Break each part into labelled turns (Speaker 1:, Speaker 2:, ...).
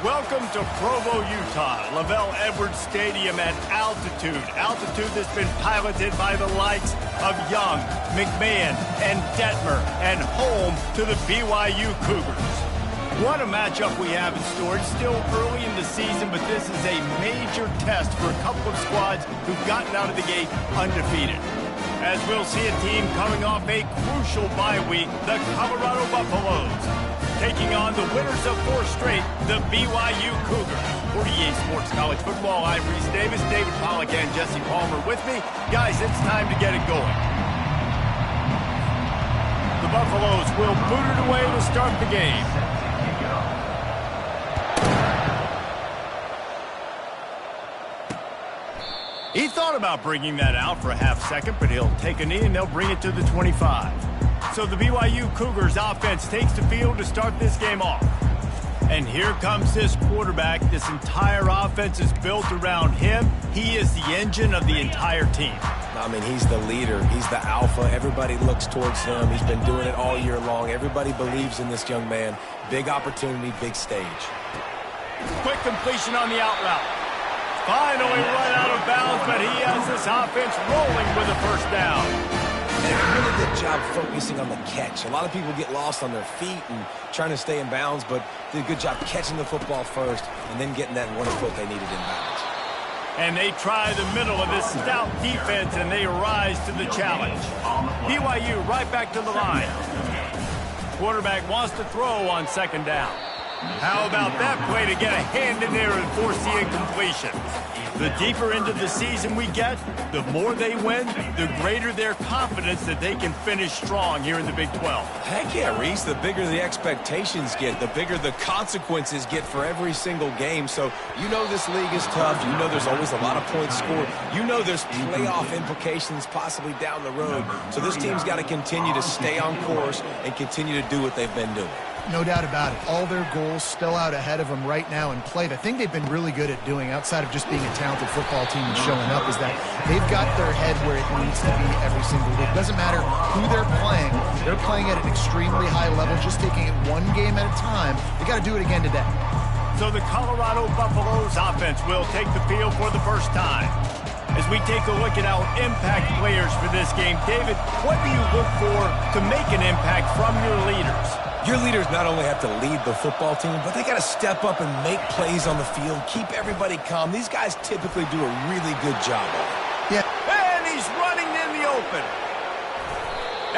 Speaker 1: Welcome to Provo, Utah, Lavelle Edwards Stadium at altitude. Altitude that's been piloted by the likes of Young, McMahon, and Detmer, and home to the BYU Cougars. What a matchup we have in store. It's still early in the season, but this is a major test for a couple of squads who've gotten out of the gate undefeated. As we'll see a team coming off a crucial bye week, the Colorado Buffaloes, taking on the winners of 4 straight, the BYU Cougars. For EA Sports College Football, I'm Reese Davis, David Pollack, and Jesse Palmer with me. Guys, it's time to get it going. The Buffaloes will boot it away to start the game. He thought about bringing that out for a half second, but he'll take a knee and they'll bring it to the 25. So the BYU Cougars offense takes the field to start this game off. And here comes this quarterback. This entire offense is built around him. He is the engine of the entire team.
Speaker 2: I mean, he's the leader. He's the alpha. Everybody looks towards him. He's been doing it all year long. Everybody believes in this young man. Big opportunity, big stage.
Speaker 1: Quick completion on the out route. Finally run out of bounds, but he has this offense rolling with a first down.
Speaker 2: And a really good job focusing on the catch. A lot of people get lost on their feet and trying to stay in bounds, but did a good job catching the football first and then getting that 1 foot they needed in bounds.
Speaker 1: And they try the middle of this stout defense, and they rise to the challenge. BYU right back to the line. Quarterback wants to throw on second down. How about that play to get a hand in there and force the incompletion? The deeper into the season we get, the more they win, the greater their confidence that they can finish strong here in the Big 12.
Speaker 2: Heck yeah, Reese. The bigger the expectations get, the bigger the consequences get for every single game. So you know this league is tough. You know there's always a lot of points scored. You know there's playoff implications possibly down the road. So this team's got to continue to stay on course and continue to do what they've been doing.
Speaker 3: No doubt about it. All their goals still out ahead of them right now in play. The thing they've been really good at doing, outside of just being a talented football team and showing up, is that they've got their head where it needs to be every single week. It doesn't matter who they're playing. They're playing at an extremely high level, just taking it one game at a time. They got to do it again today.
Speaker 1: So the Colorado Buffaloes offense will take the field for the first time. As we take a look at our impact players for this game, David, what do you look for to make an impact from your leaders?
Speaker 2: Your leaders not only have to lead the football team, but they got to step up and make plays on the field, keep everybody calm. These guys typically do a really good job of it.
Speaker 1: Yeah. And he's running in the open.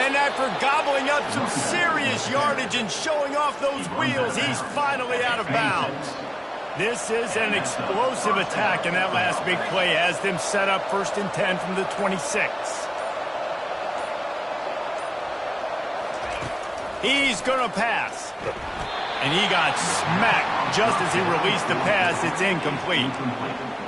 Speaker 1: And after gobbling up some serious yardage and showing off those wheels, he's finally out of bounds. This is an explosive attack, and that last big play has them set up 1st and 10 from the 26. He's going to pass. And he got smacked just as he released the pass. It's incomplete.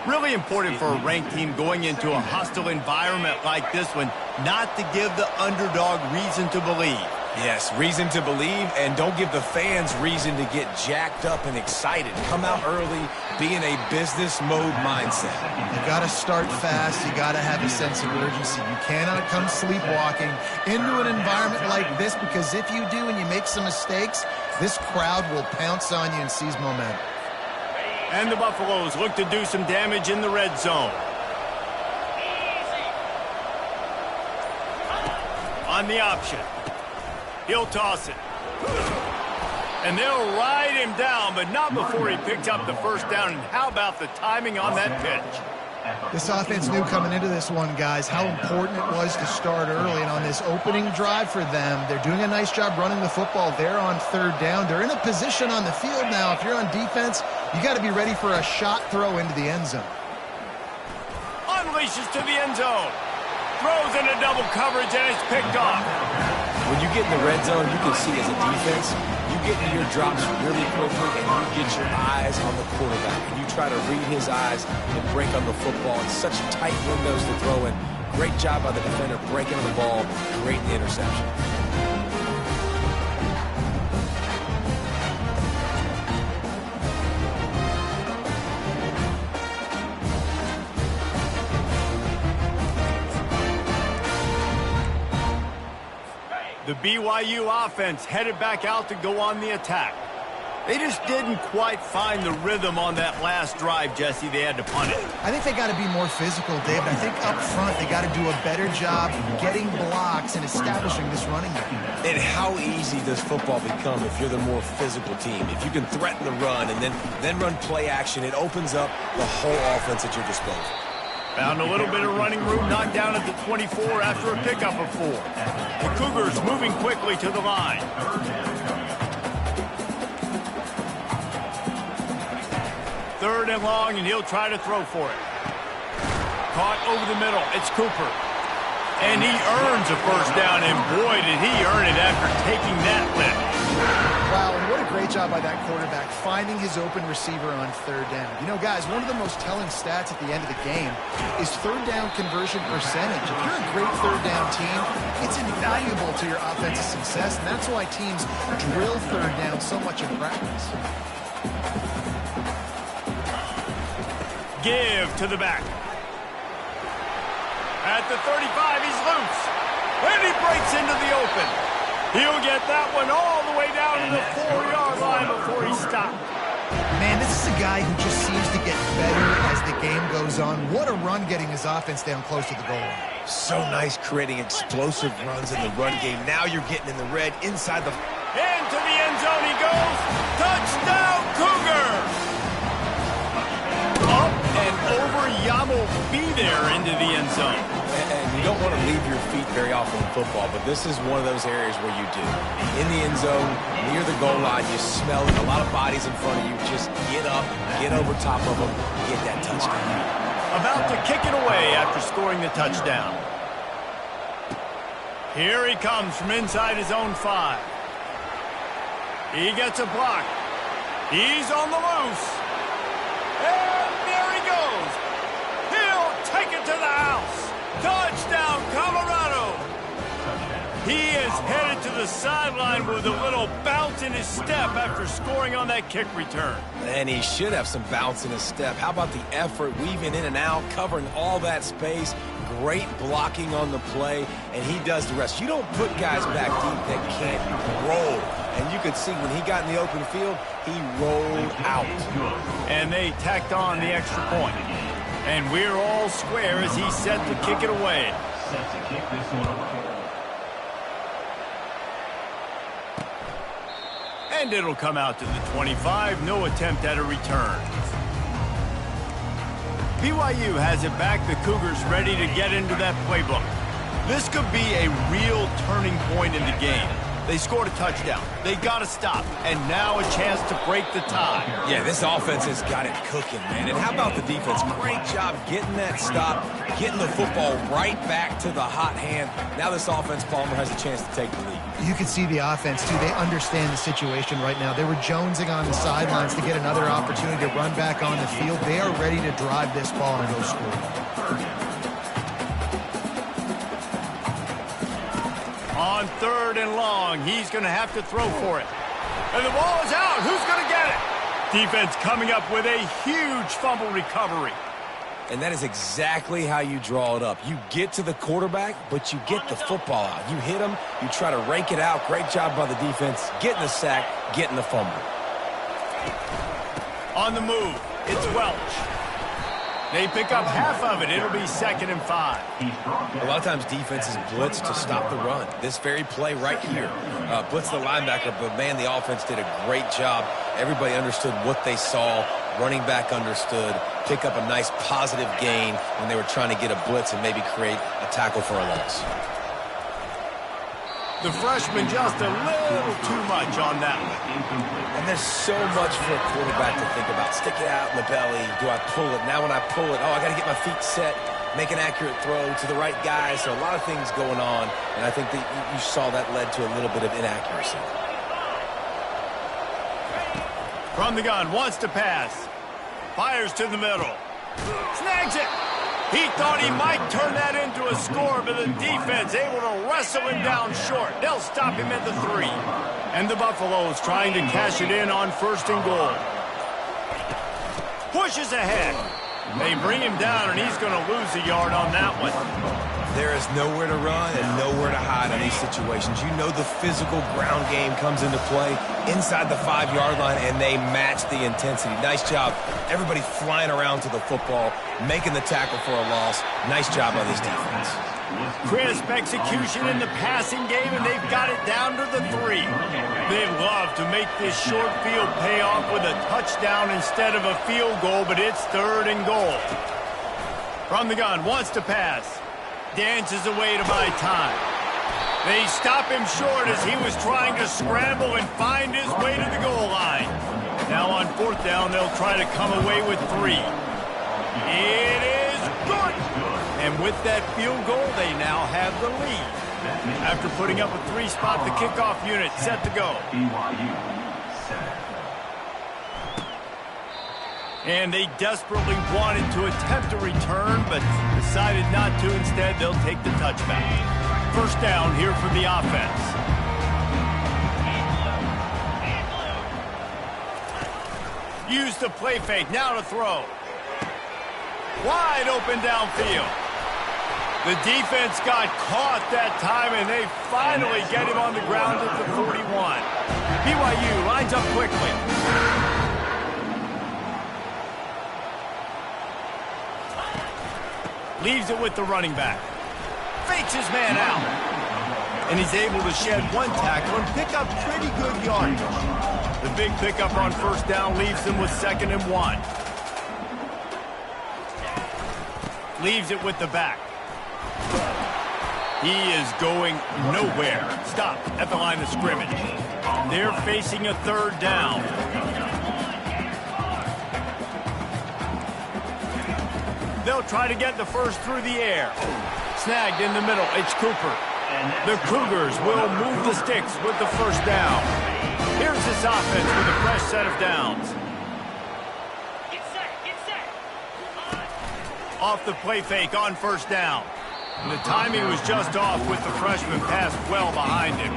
Speaker 1: Really important for a ranked team going into a hostile environment like this one not to give the underdog reason to believe.
Speaker 2: Yes, reason to believe, and don't give the fans reason to get jacked up and excited. Come out early, be in a business mode mindset.
Speaker 3: You got to start fast. You got to have a sense of urgency. You cannot come sleepwalking into an environment like this, because if you do and you make some mistakes, this crowd will pounce on you and seize momentum.
Speaker 1: And the Buffaloes look to do some damage in the red zone. On the option. He'll toss it. And they'll ride him down, but not before he picks up the first down. And how about the timing on that pitch?
Speaker 3: This offense knew coming into this one, guys, how important it was to start early. And on this opening drive for them, they're doing a nice job running the football. They're on 3rd down. They're in a position on the field now. If you're on defense, you got to be ready for a shot throw into the end zone.
Speaker 1: Unleashes to the end zone. Throws into double coverage, and it's picked off.
Speaker 2: When you get in the red zone, you can see as a defense, you get into your drops really quickly and you get your eyes on the quarterback. And you try to read his eyes and break on the football. It's such tight windows to throw in. Great job by the defender breaking on the ball, creating the interception.
Speaker 1: The BYU offense headed back out to go on the attack. They just didn't quite find the rhythm on that last drive, Jesse. They had to punt it.
Speaker 3: I think they got to be more physical, David. I think up front they got to do a better job getting blocks and establishing this running game.
Speaker 2: And how easy does football become if you're the more physical team? If you can threaten the run and then run play action, it opens up the whole offense at your disposal.
Speaker 1: Found a little bit of running room, knocked down at the 24 after a pickup of 4. The Cougars moving quickly to the line. Third and long, and he'll try to throw for it. Caught over the middle. It's Cooper. And he earns a first down, and boy, did he earn it after taking that lift.
Speaker 3: Wow, and what a great job by that quarterback, finding his open receiver on third down. You know, guys, one of the most telling stats at the end of the game is third down conversion percentage. If you're a great third down team, it's invaluable to your offensive success, and that's why teams drill third down so much in practice.
Speaker 1: Give to the back. At the 35, he's loose. And he breaks into the open. He'll get that one all the way down to the 4-yard line before he stopped.
Speaker 3: Man, this is a guy who just seems to get better as the game goes on. What a run getting his offense down close to the goal line.
Speaker 2: So nice creating explosive runs in the run game. Now you're getting in the red inside the...
Speaker 1: Into the end zone he goes. Touchdown, Cougars! Up and over, Yamo be there into the end zone.
Speaker 2: And you don't want to leave your feet very often in football, but this is one of those areas where you do. In the end zone, near the goal line, you smell it. A lot of bodies in front of you. Just get up, get over top of them, get that touchdown.
Speaker 1: About to kick it away after scoring the touchdown. Here he comes from inside his own 5. He gets a block. He's on the loose. And there he goes. He'll take it to the house. Touchdown, Colorado. He is headed to the sideline with a little bounce in his step after scoring on that kick return.
Speaker 2: And he should have some bounce in his step. How about the effort, weaving in and out, covering all that space. Great blocking on the play, and he does the rest. You don't put guys back deep that can't roll. And you could see when he got in the open field, he rolled out.
Speaker 1: And they tacked on the extra point. And we're all square as he's set to kick it away. Set to kick this one away. And it'll come out to the 25. No attempt at a return. BYU has it back. The Cougars ready to get into that playbook. This could be a real turning point in the game. They scored a touchdown. They got to stop. And now a chance to break the tie.
Speaker 2: Yeah, this offense has got it cooking, man. And how about the defense? Great job getting that stop, getting the football right back to the hot hand. Now this offense, Palmer, has a chance to take the lead.
Speaker 3: You can see the offense, too. They understand the situation right now. They were jonesing on the sidelines to get another opportunity to run back on the field. They are ready to drive this ball and go score.
Speaker 1: On third and long, he's going to have to throw for it. And the ball is out. Who's going to get it? Defense coming up with a huge fumble recovery.
Speaker 2: And that is exactly how you draw it up. You get to the quarterback, but you get the football out. You hit him, you try to rake it out. Great job by the defense, getting the sack, getting the fumble.
Speaker 1: On the move, it's Welch. They pick up half of it. It'll be 2nd and 5.
Speaker 2: A lot of times defenses blitz to stop the run. This very play right here, blitz the linebacker, but man, the offense did a great job. Everybody understood what they saw. Running back understood. Pick up a nice positive gain when they were trying to get a blitz and maybe create a tackle for a loss.
Speaker 1: The freshman just a little too much on that one.
Speaker 2: And there's so much for a quarterback to think about. Stick it out in the belly. Do I pull it? Now when I pull it, I got to get my feet set, make an accurate throw to the right guy. So a lot of things going on, and I think that you saw that led to a little bit of inaccuracy.
Speaker 1: From the gun, wants to pass. Fires to the middle. Snags it. He thought he might turn that into a score, but the defense able to wrestle him down short. They'll stop him at the 3. And the Buffaloes trying to cash it in on 1st and goal. Pushes ahead. They bring him down, and he's going to lose a yard on that one.
Speaker 2: There is nowhere to run and nowhere to hide in these situations. You know the physical ground game comes into play inside the 5-yard line, and they match the intensity. Nice job. Everybody flying around to the football, making the tackle for a loss. Nice job by this defense.
Speaker 1: Crisp execution in the passing game, and they've got it down to the 3. They love to make this short field pay off with a touchdown instead of a field goal, but it's 3rd and goal. From the gun, wants to pass. Dances away to buy time. They stop him short as he was trying to scramble and find his way to the goal line. Now on 4th down, they'll try to come away with 3. It is good! And with that field goal, they now have the lead. After putting up a 3-spot, the kickoff unit set to go. And they desperately wanted to attempt a return, but decided not to. Instead, they'll take the touchback. 1st down here for the offense. Use the play fake. Now to throw. Wide open downfield. The defense got caught that time, and they finally get him on the ground at the 41. BYU lines up quickly. Leaves it with the running back. Fakes his man out. And he's able to shed 1 tackle and pick up pretty good yardage. The big pickup on 1st down leaves them with 2nd and 1. Leaves it with the back. He is going nowhere. Stop at the line of scrimmage. They're facing a 3rd down. They'll try to get the first through the air. Snagged in the middle. It's Cooper. The Cougars will move the sticks with the 1st down. Here's this offense with a fresh set of downs.
Speaker 4: Get set.
Speaker 1: Off the play fake on 1st down. And the timing was just off with the freshman pass well behind him.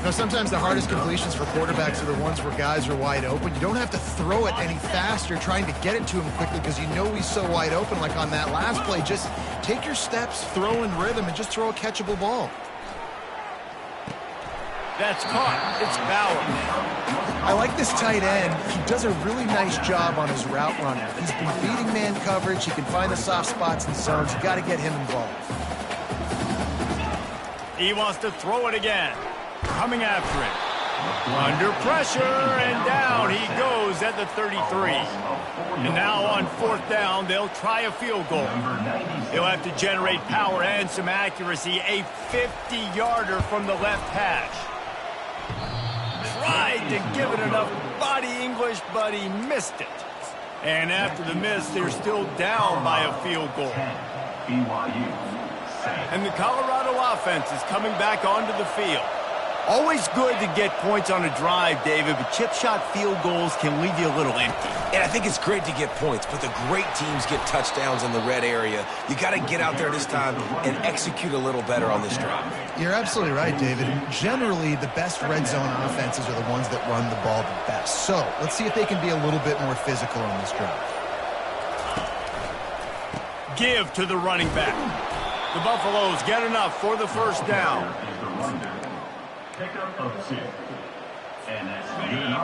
Speaker 3: Now, sometimes the hardest completions for quarterbacks are the ones where guys are wide open. You don't have to throw it any faster trying to get it to him quickly because you know he's so wide open. Like on that last play, just take your steps, throw in rhythm, and just throw a catchable ball.
Speaker 1: That's caught. It's Bauer.
Speaker 3: I like this tight end. He does a really nice job on his route running. He's been beating man coverage. He can find the soft spots and zones. You got to get him involved.
Speaker 1: He wants to throw it again. Coming after it. Under pressure, and down he goes at the 33. And now on 4th down, they'll try a field goal. He'll have to generate power and some accuracy. A 50-yarder from the left hash. Tried to give it enough body English, but he missed it. And after the miss, they're still down by a field goal. And the Colorado offense is coming back onto the field. Always good to get points on a drive, David, but chip shot field goals can leave you a little empty.
Speaker 2: And I think it's great to get points, but the great teams get touchdowns in the red area. You got to get out there this time and execute a little better on this drive. You're
Speaker 3: absolutely right, David. Generally, the best red zone offenses are the ones that run the ball the best. So let's see if they can be a little bit more physical on this drive.
Speaker 1: Give to the running back. The Buffaloes get enough for the 1st down.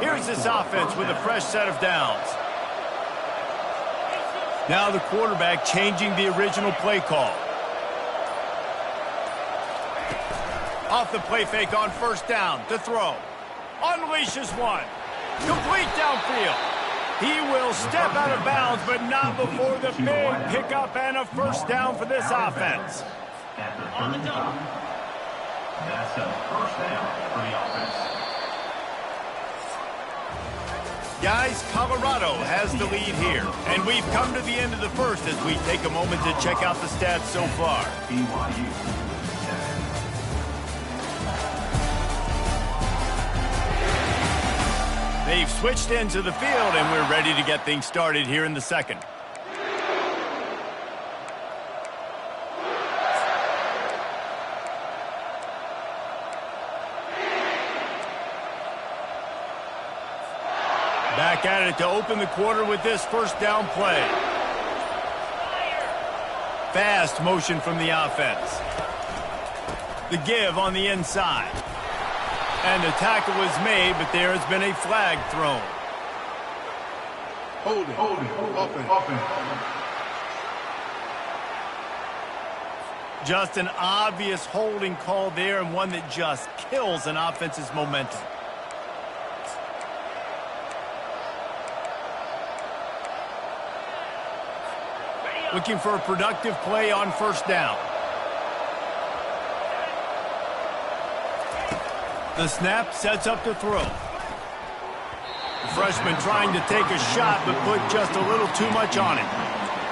Speaker 1: Here's this offense with a fresh set of downs. Now the quarterback changing the original play call. Off the play fake on 1st down to throw. Unleashes one. Complete downfield. He will step out of bounds, but not before the big pickup and a 1st down for this offense.
Speaker 4: On the double.
Speaker 5: That's a 1st down for the offense.
Speaker 1: Guys, Colorado has the lead here, and we've come to the end of the 1st as we take a moment to check out the stats so far.
Speaker 5: BYU.
Speaker 1: They've switched into the field, and we're ready to get things started here in the 2nd. Back at it to open the quarter with this 1st down play. fast motion from the offense. The give on the inside. And the tackle was made, but there has been a flag thrown.
Speaker 5: Open.
Speaker 1: Just an obvious holding call there, and one that just kills an offense's momentum. Looking for a productive play on first down. The snap sets up the throw. The freshman trying to take a shot, but put just a little too much on it.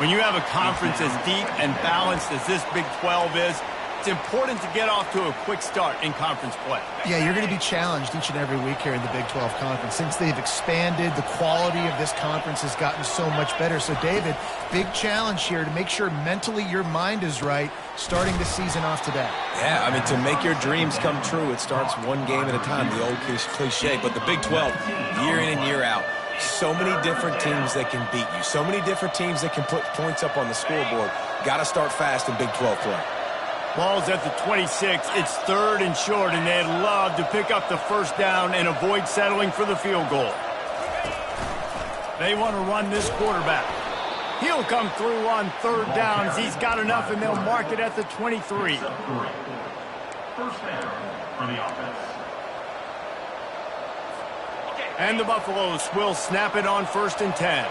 Speaker 1: When you have a conference as deep and balanced as this Big 12 is, it's important to get off to a quick start in conference play.
Speaker 3: Yeah, you're going to be challenged each and every week here in the Big 12 Conference. Since they've expanded, the quality of this conference has gotten so much better. So, David, big challenge here to make sure mentally your mind is right starting the season off today.
Speaker 2: Yeah, I mean, to make your dreams come true, it starts one game at a time, the old cliche. But the Big 12, year in and year out, so many different teams that can beat you, so many different teams that can put points up on the scoreboard. Got to start fast in Big 12 play.
Speaker 1: Ball's at the 26. It's 3rd and short, and they'd love to pick up the first down and avoid settling for the field goal. They want to run this quarterback. He'll come through on 3rd downs. He's got enough, and they'll mark it at the 23.
Speaker 5: First down for the offense.
Speaker 1: And the Buffaloes will snap it on 1st and 10.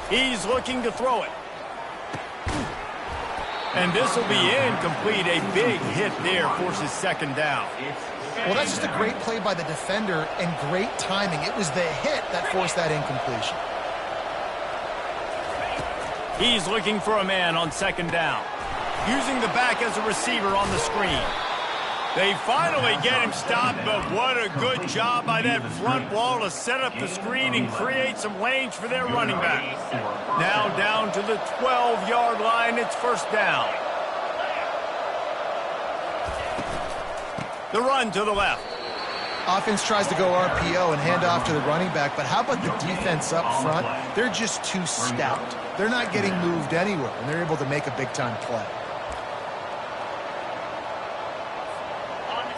Speaker 1: He's looking to throw it. And this will be incomplete. A big hit there forces 2nd down.
Speaker 3: Well, that's just a great play by the defender and great timing. It was the hit that forced that incompletion.
Speaker 1: He's looking for a man on 2nd down. Using the back as a receiver on the screen. They finally get him stopped, but what a good job by that front wall to set up the screen and create some lanes for their running back. Now down to the 12-yard line, it's 1st down. The run to the left.
Speaker 3: Offense tries to go RPO and hand off to the running back, but how about the defense up front? They're just too stout. They're not getting moved anywhere, and they're able to make a big-time play.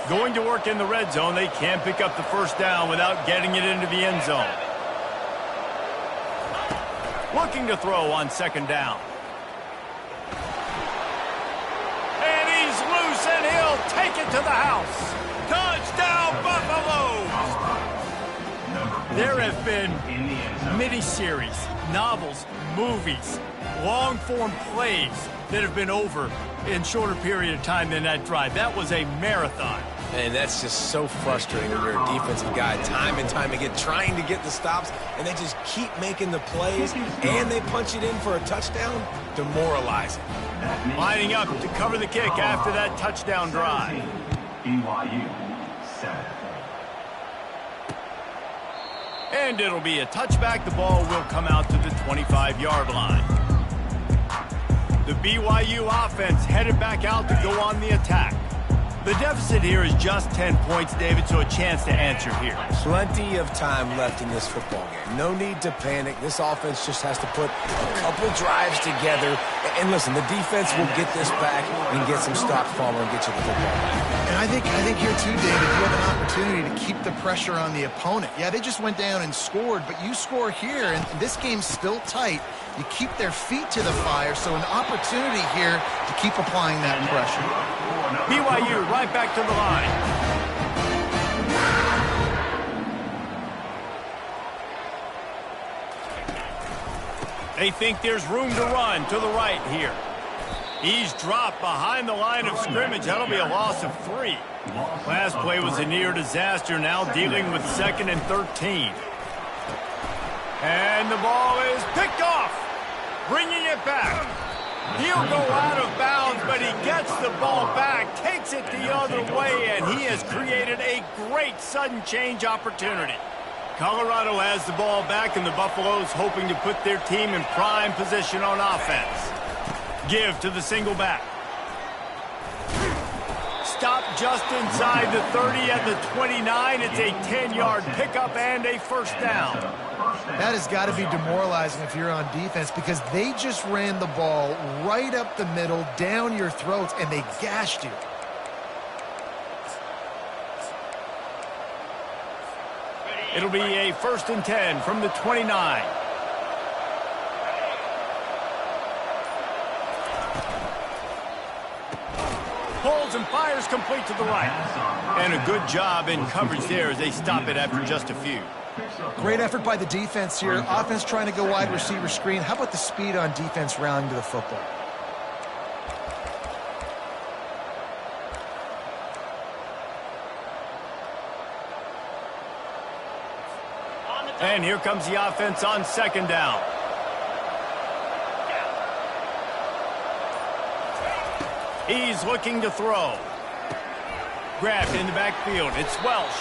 Speaker 1: Going to work in the red zone. They can't pick up the first down without getting it into the end zone. Looking to throw on 2nd down. And he's loose, and he'll take it to the house. Touchdown, Buffaloes! There have been mini-series, novels, movies, long-form plays that have been over in shorter period of time than that drive. That was a marathon.
Speaker 2: And that's just so frustrating when you're a defensive guy, time and time again, trying to get the stops, and they just keep making the plays, and they punch it in for a touchdown. Demoralizing.
Speaker 1: Lining up to cover the kick after that touchdown drive.
Speaker 5: BYU 7.
Speaker 1: And it'll be a touchback. The ball will come out to the 25-yard line. The BYU offense headed back out to go on the attack. The deficit here is just 10 points, David, so a chance to answer here.
Speaker 2: Plenty of time left in this football game. No need to panic. This offense just has to put a couple drives together. And listen, the defense will get this back and get some stops, Palmer, and get you the football back.
Speaker 3: And I think here too, David, you have an opportunity to keep the pressure on the opponent. Yeah, they just went down and scored, but you score here, and this game's still tight. You keep their feet to the fire, so an opportunity here to keep applying that pressure.
Speaker 1: BYU right back to the line. They think there's room to run to the right here. He's dropped behind the line of scrimmage. That'll be a loss of 3. Last play was a near disaster, now dealing with 2nd and 13. And the ball is picked off, bringing it back. He'll go out of bounds, but he gets the ball back, takes it the other way, and he has created a great sudden change opportunity. Colorado has the ball back, and the Buffaloes hoping to put their team in prime position on offense. Give to the single back. stop just inside the 30 at the 29. It's a 10-yard pickup and a first down.
Speaker 3: That has got to be demoralizing if you're on defense because they just ran the ball right up the middle, down your throats, and they gashed you.
Speaker 1: It'll be a 1st and 10 from the 29. Pulls and fires complete to the right. And a good job in coverage there as they stop it after just a few.
Speaker 3: Great effort by the defense here. Offense trying to go wide receiver screen. How about the speed on defense rallying to the football?
Speaker 1: And here comes the offense on 2nd down. He's looking to throw. Grabbed in the backfield. It's Welsh.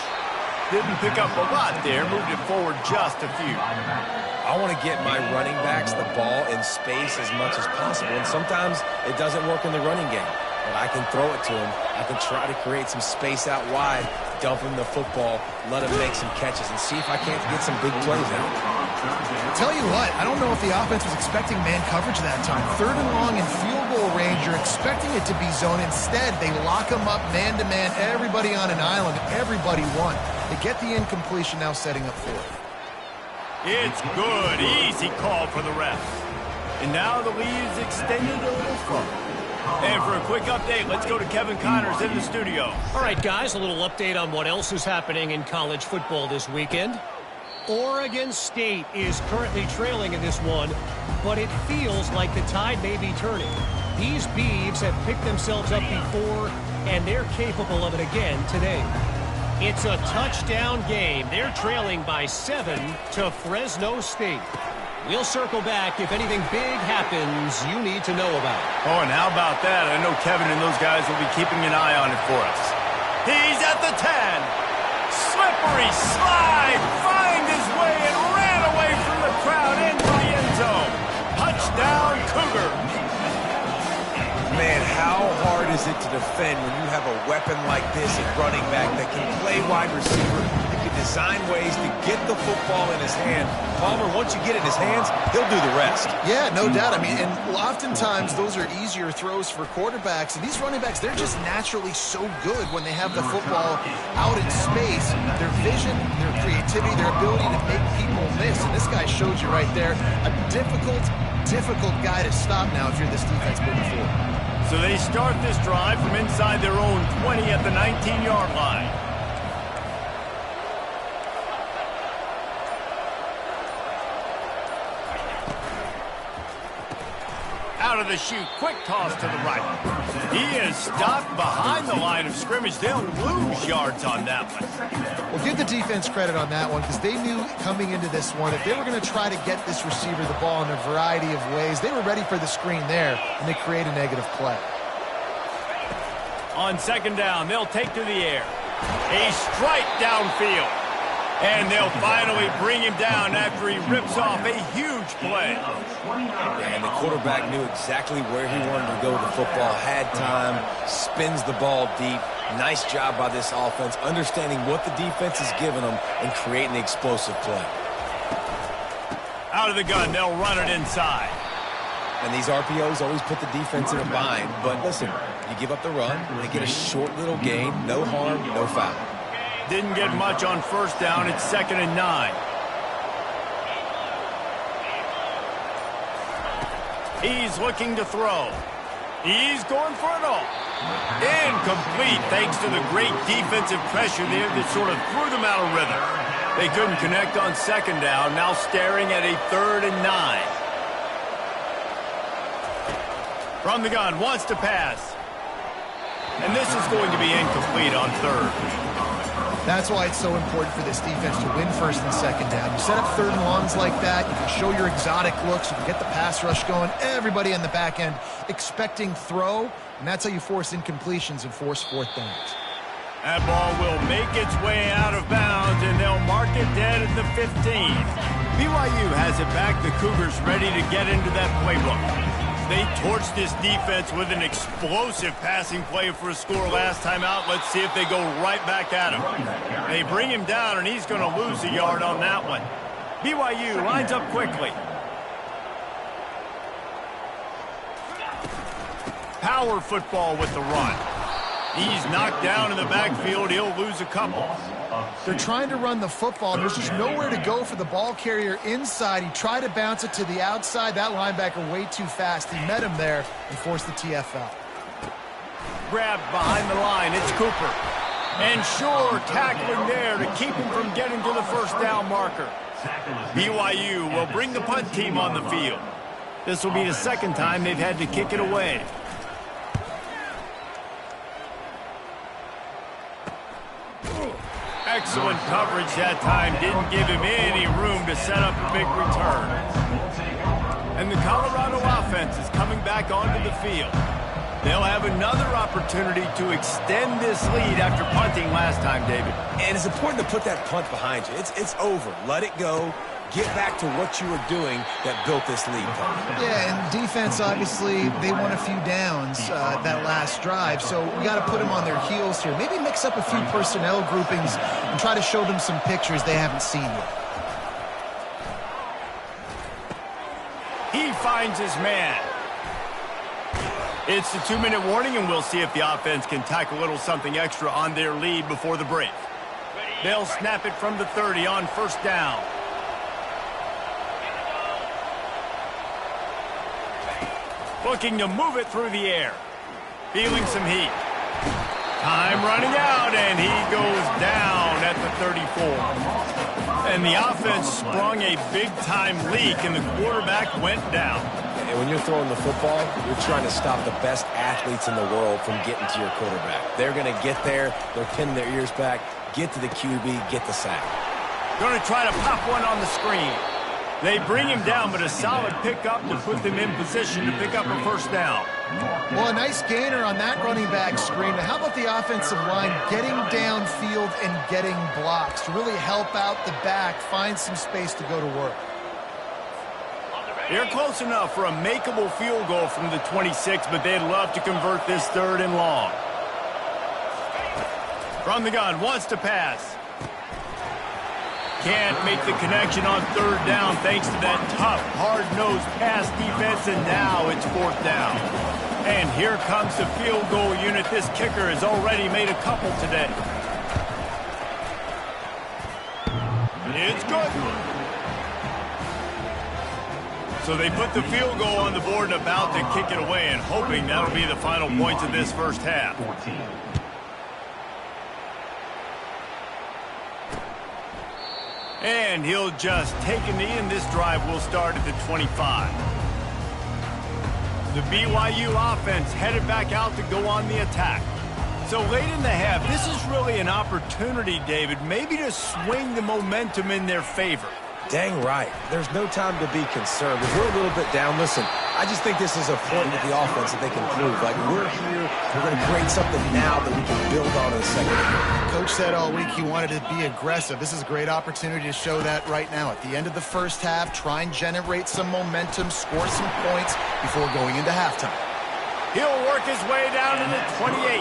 Speaker 1: Didn't pick up a lot there. Moved it forward just a few.
Speaker 2: I want to get my running backs the ball in space as much as possible. And sometimes it doesn't work in the running game. But I can throw it to him. I can try to create some space out wide, dump him the football, let him make some catches, and see if I can't get some big plays out.
Speaker 3: Tell you what, I don't know if the offense was expecting man coverage that time. 3rd and long in field goal range, you're expecting it to be zone. Instead, they lock them up man-to-man, everybody on an island, everybody won. They get the incompletion now setting up 4th.
Speaker 1: It's good. Easy call for the refs. And now the lead is extended a little further. And for a quick update, let's go to Kevin Connors in the studio.
Speaker 6: All right, guys, a little update on what else is happening in college football this weekend. Oregon State is currently trailing in this one, but it feels like the tide may be turning. These Beavs have picked themselves up before, and they're capable of it again today. It's a touchdown game. They're trailing by 7 to Fresno State. We'll circle back if anything big happens you need to know about.
Speaker 1: Oh, and how about that? I know Kevin and those guys will be keeping an eye on it for us. He's at the 10. Slippery slide. Find his way and ran away from the crowd into the end zone. Touchdown, Cougar.
Speaker 2: Man, how hard is it to defend when you have a weapon like this at running back that can play wide receiver, that can design ways to get the football in his hand? Palmer, once you get it in his hands, he'll do the rest.
Speaker 3: Yeah, no doubt. I mean, and oftentimes those are easier throws for quarterbacks. And these running backs, they're just naturally so good when they have the football out in space. Their vision, their creativity, their ability to make people miss. And this guy showed you right there, a difficult guy to stop now if you're this defense moving forward.
Speaker 1: So they start this drive from inside their own 20 at the 19-yard line. Out of the chute, quick toss to the right. He is stopped behind the line of scrimmage. They'll lose yards on that one.
Speaker 3: Well, give the defense credit on that one because they knew coming into this one if they were going to try to get this receiver the ball in a variety of ways, they were ready for the screen there, and they create a negative play.
Speaker 1: On 2nd down, they'll take to the air. A strike downfield. And they'll finally bring him down after he rips off a huge play.
Speaker 2: And the quarterback knew exactly where he wanted to go with the football, had time, spins the ball deep. Nice job by this offense, understanding what the defense is giving them and creating the explosive play.
Speaker 1: Out of the gun, they'll run it inside.
Speaker 2: And these RPOs always put the defense in a bind. But listen, you give up the run, they get a short little gain, no harm, no foul.
Speaker 1: Didn't get much on 1st down. It's 2nd and 9. He's looking to throw. He's going for it all. Incomplete thanks to the great defensive pressure there that sort of threw them out of rhythm. They couldn't connect on 2nd down. Now staring at a 3rd and 9. From the gun, wants to pass. And this is going to be incomplete on 3rd.
Speaker 3: That's why it's so important for this defense to win 1st and 2nd down. You set up 3rd and longs like that, you can show your exotic looks, you can get the pass rush going, everybody in the back end expecting throw, and that's how you force incompletions and force 4th downs.
Speaker 1: That ball will make its way out of bounds, and they'll mark it dead at the 15. BYU has it back. The Cougars ready to get into that playbook. They torched this defense with an explosive passing play for a score last time out. Let's see if they go right back at him. They bring him down, and he's going to lose a yard on that one. BYU lines up quickly. Power football with the run. He's knocked down in the backfield. He'll lose a couple.
Speaker 3: They're trying to run the football, and there's just nowhere to go for the ball carrier inside. He tried to bounce it to the outside. That linebacker way too fast. He met him there and forced the TFL.
Speaker 1: Grabbed behind the line. It's Cooper. And sure, tackling there to keep him from getting to the first down marker. BYU will bring the punt team on the field. This will be the second time they've had to kick it away. Excellent coverage that time. Didn't give him any room to set up a big return. And the Colorado offense is coming back onto the field. They'll have another opportunity to extend this lead after punting last time, David.
Speaker 2: And it's important to put that punt behind you. It's over. Let it go. Get back to what you were doing that built this lead.
Speaker 3: Yeah, and defense, obviously, they won a few downs that last drive, so we got to put them on their heels here. Maybe mix up a few personnel groupings and try to show them some pictures they haven't seen yet.
Speaker 1: He finds his man. It's the 2-minute warning, and we'll see if the offense can tack a little something extra on their lead before the break. They'll snap it from the 30 on first down. Looking to move it through the air. Feeling some heat. Time running out, and he goes down at the 34. And the offense sprung a big-time leak, and the quarterback went down.
Speaker 2: And when you're throwing the football, you're trying to stop the best athletes in the world from getting to your quarterback. They're going to get there. They're pinning their ears back, get to the QB, get the sack.
Speaker 1: Going to try to pop one on the screen. They bring him down, but a solid pickup to put them in position to pick up a first down.
Speaker 3: Well, a nice gainer on that running back screen. Now, how about the offensive line getting downfield and getting blocks to really help out the back, find some space to go to work?
Speaker 1: They're close enough for a makeable field goal from the 26, but they'd love to convert this 3rd and long. From the gun, wants to pass. Can't make the connection on 3rd down thanks to that tough, hard-nosed pass defense, and now it's 4th down. And here comes the field goal unit. This kicker has already made a couple today. It's good. So they put the field goal on the board and about to kick it away, and hoping that'll be the final points of this first half. And he'll just take a knee, and this drive will start at the 25. The BYU offense headed back out to go on the attack. So late in the half, this is really an opportunity, David, maybe to swing the momentum in their favor.
Speaker 2: Dang right. There's no time to be concerned. If we're a little bit down, listen, I just think this is a point with the offense that they can prove. Like, we're here, we're going to create something now that we can build on in the second half.
Speaker 3: Coach said all week he wanted to be aggressive. This is a great opportunity to show that right now. At the end of the first half, try and generate some momentum, score some points before going into halftime.
Speaker 1: He'll work his way down to the 28.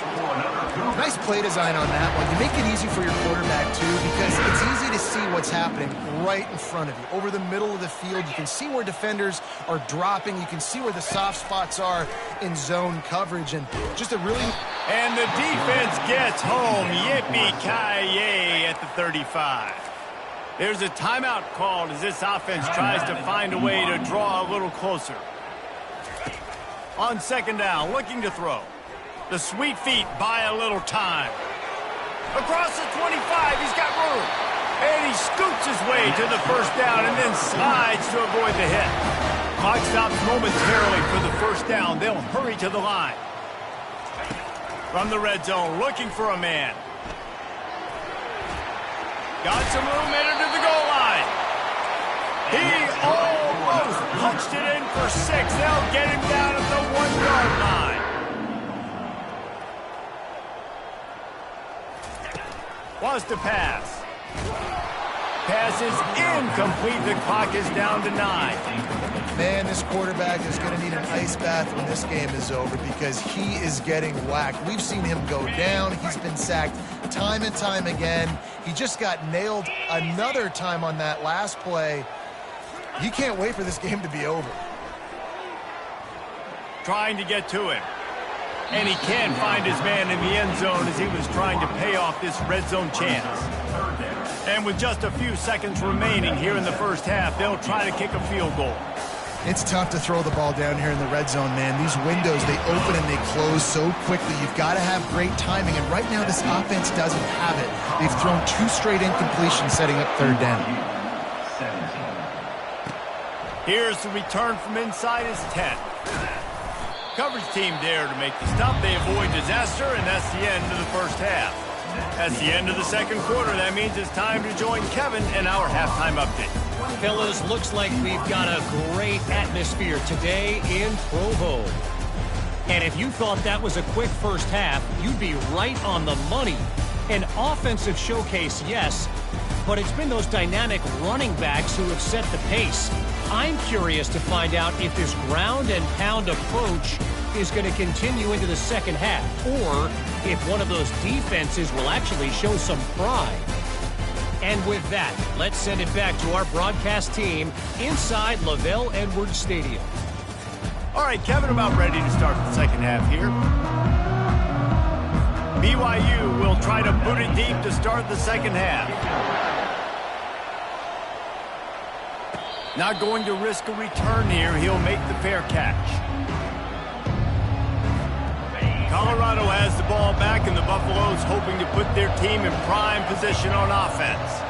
Speaker 3: Nice play design on that one. You make it easy for your quarterback, too, because it's easy to see what's happening right in front of you. Over the middle of the field, you can see where defenders are dropping. You can see where the soft spots are in zone coverage. And just a really...
Speaker 1: And the defense gets home. Yippee-ki-yay at the 35. There's a timeout called as this offense tries to find a way to draw a little closer. On second down, looking to throw. The sweet feet buy a little time. Across the 25, he's got room. And he scoots his way to the first down and then slides to avoid the hit. Clock stops momentarily for the first down. They'll hurry to the line. From the red zone, looking for a man. Got some room, headed to the goal line. He almost punched it in for 6. They'll get him down at the 1-yard line. Wants to pass. pass is incomplete. The clock is down to 9.
Speaker 3: Man, this quarterback is going to need an ice bath when this game is over because he is getting whacked. We've seen him go down. He's been sacked time and time again. He just got nailed another time on that last play. He can't wait for this game to be over.
Speaker 1: Trying to get to him. And he can't find his man in the end zone as he was trying to pay off this red zone chance. And with just a few seconds remaining here in the first half, they'll try to kick a field goal.
Speaker 3: It's tough to throw the ball down here in the red zone, man. These windows, they open and they close so quickly. You've got to have great timing, and right now this offense doesn't have it. They've thrown 2 straight incompletions setting up third down.
Speaker 1: Here's the return from inside his 10. Coverage team there to make the stop. They avoid disaster, and that's the end of the first half. That's the end of the second quarter. That means it's time to join Kevin in our halftime update.
Speaker 6: Fellas, looks like we've got a great atmosphere today in Provo. And if you thought that was a quick first half, you'd be right on the money. An offensive showcase, yes, but it's been those dynamic running backs who have set the pace. I'm curious to find out if this ground and pound approach is going to continue into the second half, or if one of those defenses will actually show some pride. And with that, let's send it back to our broadcast team inside Lavelle Edwards Stadium.
Speaker 1: All right, Kevin, about ready to start the second half here. BYU will try to boot it deep to start the second half. Not going to risk a return here. He'll make the fair catch. Colorado has the ball back, and the Buffaloes hoping to put their team in prime position on offense.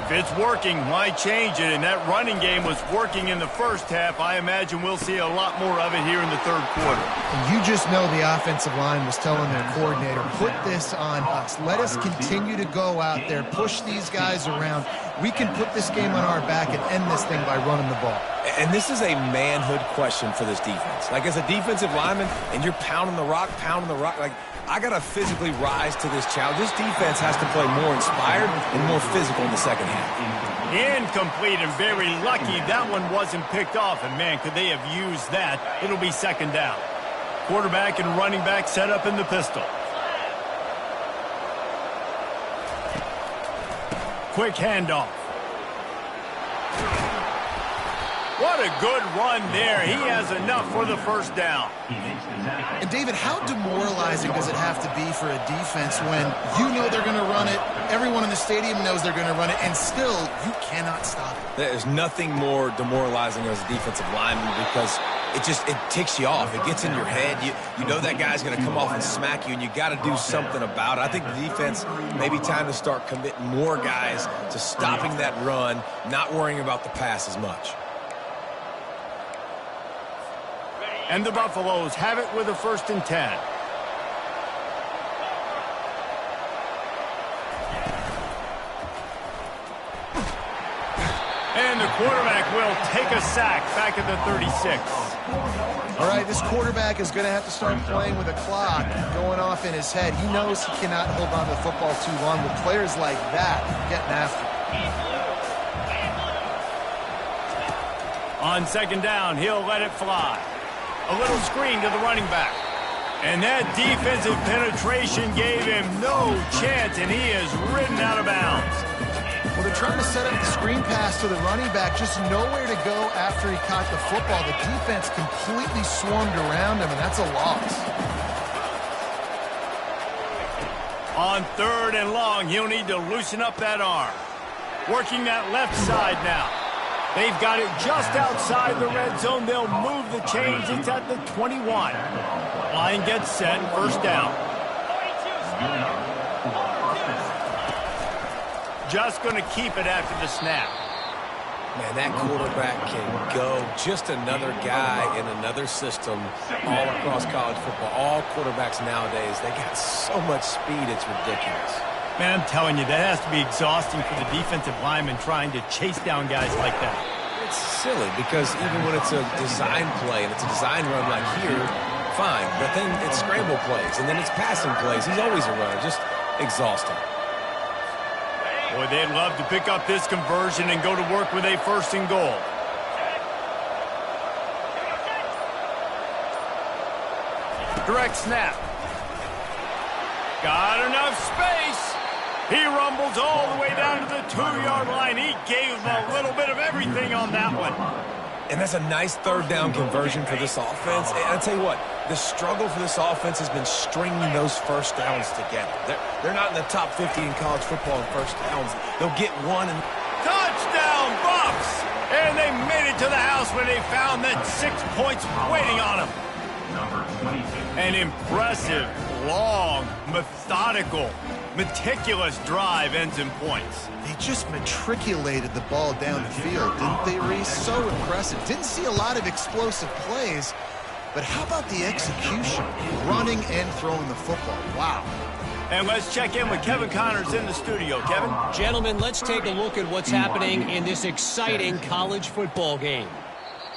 Speaker 1: If it's working, why change it? And that running game was working in the first half. I imagine we'll see a lot more of it here in the third quarter.
Speaker 3: And you just know the offensive line was telling their coordinator, put this on us. Let us continue to go out there, push these guys around. We can put this game on our back and end this thing by running the ball.
Speaker 2: And this is a manhood question for this defense. Like, as a defensive lineman, and you're pounding the rock, like, I got to physically rise to this challenge. This defense has to play more inspired and more physical in the second half.
Speaker 1: Incomplete, and very lucky that one wasn't picked off. And, man, could they have used that? It'll be second down. Quarterback and running back set up in the pistol. Quick handoff. What a good run there. He has enough for the first down.
Speaker 3: And, David, how demoralizing does it have to be for a defense when you know they're going to run it, everyone in the stadium knows they're going to run it, and still you cannot stop it?
Speaker 2: There's nothing more demoralizing as a defensive lineman because it ticks you off. It gets in your head. You know that guy's going to come off and smack you, and you got to do something about it. I think the defense, maybe time to start committing more guys to stopping that run, not worrying about the pass as much.
Speaker 1: And the Buffaloes have it with a 1st and 10. And the quarterback will take a sack back at the 36.
Speaker 3: All right, this quarterback is going to have to start playing with a clock going off in his head. He knows he cannot hold on to the football too long with players like that getting after him.
Speaker 1: On second down, he'll let it fly. A little screen to the running back. And that defensive penetration gave him no chance, and he is ridden out of bounds.
Speaker 3: Well, they're trying to set up the screen pass to the running back, just nowhere to go after he caught the football. The defense completely swarmed around him, and that's a loss.
Speaker 1: On 3rd and long, he'll need to loosen up that arm. Working that left side now. They've got it just outside the red zone. They'll move the chains. It's at the 21. Line gets set. 1st down. Just going to keep it after the snap.
Speaker 2: Man, that quarterback can go. Just another guy in another system all across college football. All quarterbacks nowadays, they got so much speed, it's ridiculous.
Speaker 1: Man, I'm telling you, that has to be exhausting for the defensive lineman trying to chase down guys like that.
Speaker 2: It's silly because even when it's a design play and it's a design run like here, fine. But then it's scramble plays and then it's passing plays. He's always a runner. Just exhausting.
Speaker 1: Boy, they'd love to pick up this conversion and go to work with a 1st and goal. Direct snap. Got enough space. He rumbles all the way down to the 2-yard line. He gave them a little bit of everything on that one.
Speaker 2: And that's a nice 3rd down conversion for this offense. And I'll tell you what, the struggle for this offense has been stringing those 1st downs together. They're not in the top 50 in college football in 1st downs. They'll get one and...
Speaker 1: Touchdown, Buffs! And they made it to the house when they found that 6 points waiting on them.
Speaker 5: Number 22.
Speaker 1: An impressive, long, methodical, meticulous drive ends in points.
Speaker 3: They just matriculated the ball down the field, didn't they, Reese? So impressive. Didn't see a lot of explosive plays, but how about the execution? Running and throwing the football. Wow.
Speaker 1: And let's check in with Kevin Connors in the studio. Kevin?
Speaker 6: Gentlemen, let's take a look at what's happening in this exciting college football game.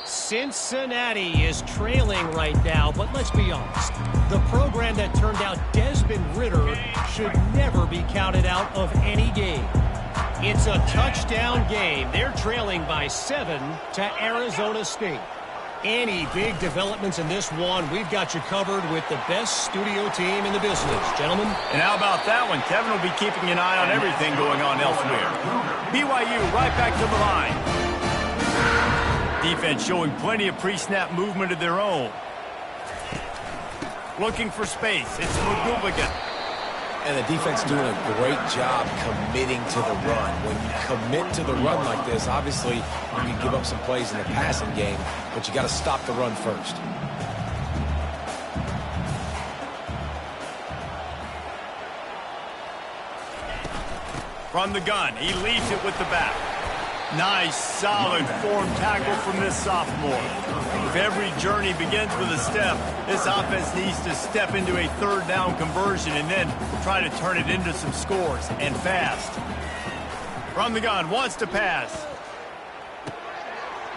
Speaker 6: Cincinnati is trailing right now, but let's be honest. The program that turned out Desmond Ridder should never be counted out of any game. It's a touchdown game. They're trailing by 7 to Arizona State. Any big developments in this one, we've got you covered with the best studio team in the business, gentlemen.
Speaker 1: And how about that one? Kevin will be keeping an eye on everything going on elsewhere. BYU right back to the line. Defense showing plenty of pre-snap movement of their own. Looking for space. It's McGooligan.
Speaker 2: And the defense doing a great job committing to the run. When you commit to the run like this, obviously you can give up some plays in the passing game, but you got to stop the run first.
Speaker 1: From the gun, he leads it with the back. Nice, solid form tackle from this sophomore. If every journey begins with a step, this offense needs to step into a 3rd down conversion and then try to turn it into some scores, and fast. From the gun, wants to pass.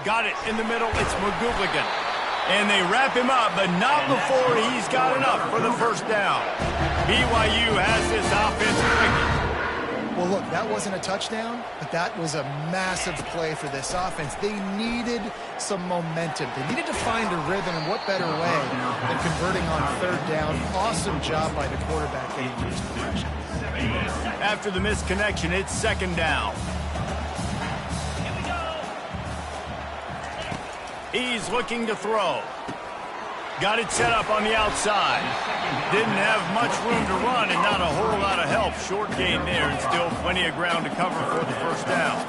Speaker 1: Got it in the middle, it's McGooligan. And they wrap him up, but not before he's got enough for the 1st down. BYU has this offense clicking.
Speaker 3: Well, look, that wasn't a touchdown, but that was a massive play for this offense. They needed some momentum. They needed to find a rhythm, and what better way than converting on 3rd down. Awesome job by the quarterback getting used to pressure.
Speaker 1: After the missed connection, it's 2nd down. He's looking to throw. Got it set up on the outside. Didn't have much room to run and not a whole lot of help. Short gain there and still plenty of ground to cover for the 1st down.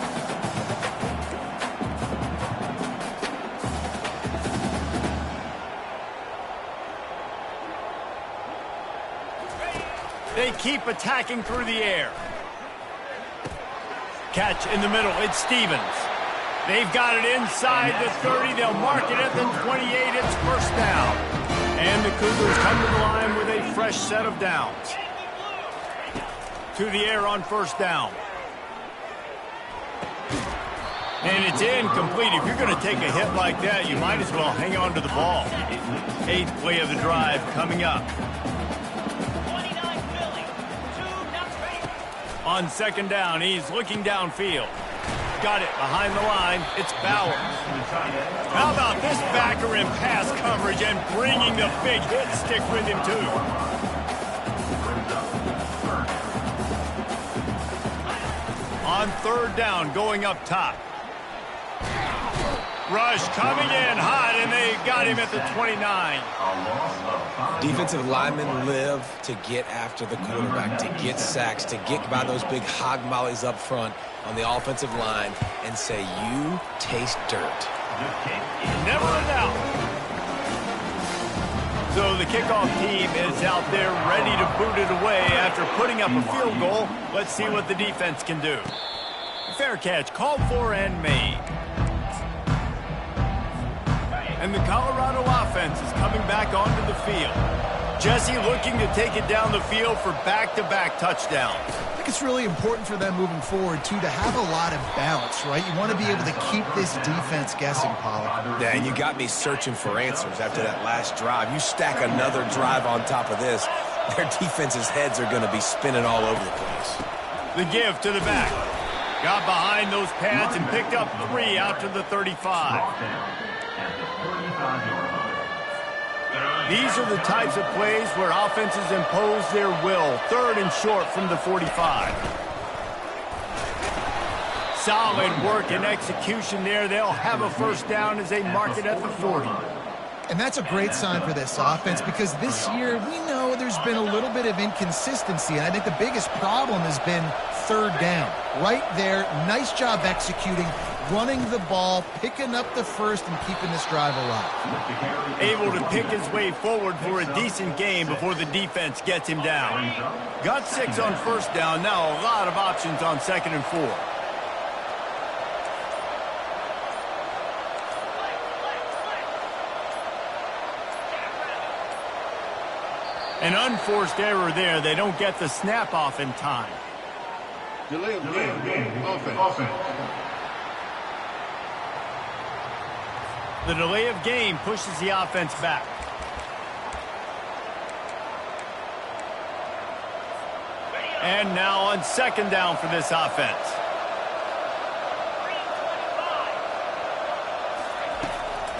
Speaker 1: They keep attacking through the air. Catch in the middle. It's Stevens. They've got it inside the 30. They'll mark it at the 28. It's 1st down. And the Cougars come to the line with a fresh set of downs. To the air on 1st down. And it's incomplete. If you're going to take a hit like that, you might as well hang on to the ball. 8th play of the drive coming up. On 2nd down, he's looking downfield. Got it behind the line. It's Bowers. How about this backer in pass coverage and bringing the big hit stick with him, too. On 3rd down, going up top. Rush coming in hot, and they got him at the 29.
Speaker 2: Defensive linemen live to get after the quarterback, to get sacks, to get by those big hog mollies up front on the offensive line and say, you taste dirt.
Speaker 1: Never a doubt. So the kickoff team is out there ready to boot it away after putting up a field goal. Let's see what the defense can do. Fair catch called for and made. And the Colorado offense is coming back onto the field. Jesse looking to take it down the field for back-to-back touchdowns.
Speaker 3: I think it's really important for them moving forward, too, to have a lot of balance, right? You want to be able to keep this defense guessing, Pollard.
Speaker 2: Yeah, and you got me searching for answers after that last drive. You stack another drive on top of this, their defense's heads are going to be spinning all over the place.
Speaker 1: The give to the back. Got behind those pads and picked up 3 out to the 35. These are the types of plays where offenses impose their will. 3rd and short from the 45. Solid work and execution there. They'll have a first down as they mark it at the 40.
Speaker 3: And that's a great sign for this offense because this year we know there's been a little bit of inconsistency, and I think the biggest problem has been 3rd down. Right there, nice job executing, running the ball, picking up the first, and keeping this drive alive.
Speaker 1: Able to pick his way forward for a decent game before the defense gets him down. Got 6 on first down, now a lot of options on 2nd and 4. An unforced error there. They don't get the snap off in time.
Speaker 7: Delay of game. Offense.
Speaker 1: The delay of game pushes the offense back. And now on 2nd down for this offense.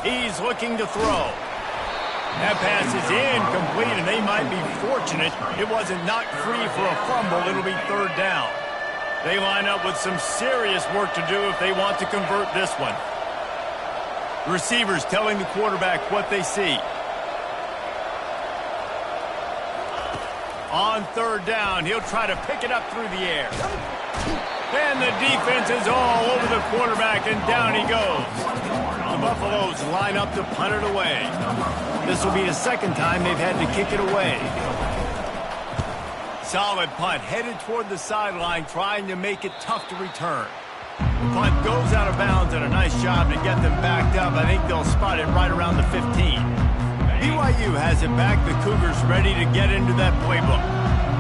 Speaker 1: He's looking to throw. That pass is incomplete, and they might be fortunate it wasn't knocked free for a fumble. It'll be 3rd down. They line up with some serious work to do if they want to convert this one. Receivers telling the quarterback what they see. On 3rd down, he'll try to pick it up through the air. And the defense is all over the quarterback, and down he goes. The Buffaloes line up to punt it away. This will be the 2nd time they've had to kick it away. Solid punt, headed toward the sideline, trying to make it tough to return. The punt goes out of bounds, and a nice job to get them backed up. I think they'll spot it right around the 15. BYU has it back. The Cougars ready to get into that playbook.